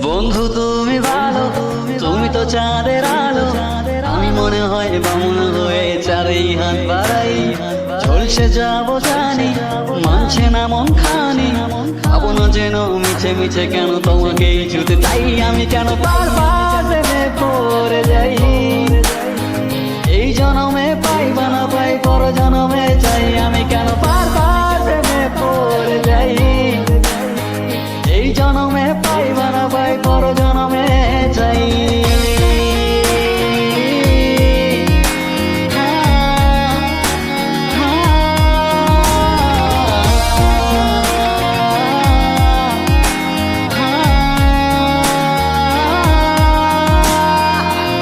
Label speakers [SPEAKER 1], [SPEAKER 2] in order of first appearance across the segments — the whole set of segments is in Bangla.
[SPEAKER 1] বন্ধু তুমি ভালো, তুমি তো চাঁদের আলো, আমি মনে হয় বামুন হয়ে চারেই হাত বাড়াই। ঝলসে যাবো জানি, মানছে না মন খানি, খাবো না যেন মিছে মিছে কেন তোমাকেই ছুতে, তাই আমি কেন বারবার প্রেমে পড়ে যাই। এই জনমে পাই বা না পাই, পর জনমে চাই, আমি কেন বারবার প্রেমে পড়ে যাই। এই জনমে পাই বা না পাই, পর জনমে চাই।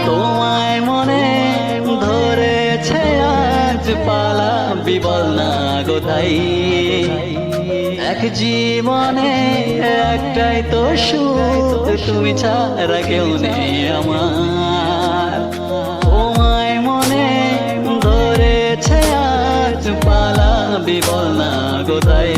[SPEAKER 1] তোমায় মনে ধরেছে আজ পালা, বিবল না কোথায়। এক জীবনে একটাই তো সুখ, তুমি ছাড়া কেউ নেই আমার। তোমায় মনে ধরেছে আজ পালা, বিবল না কোথায়।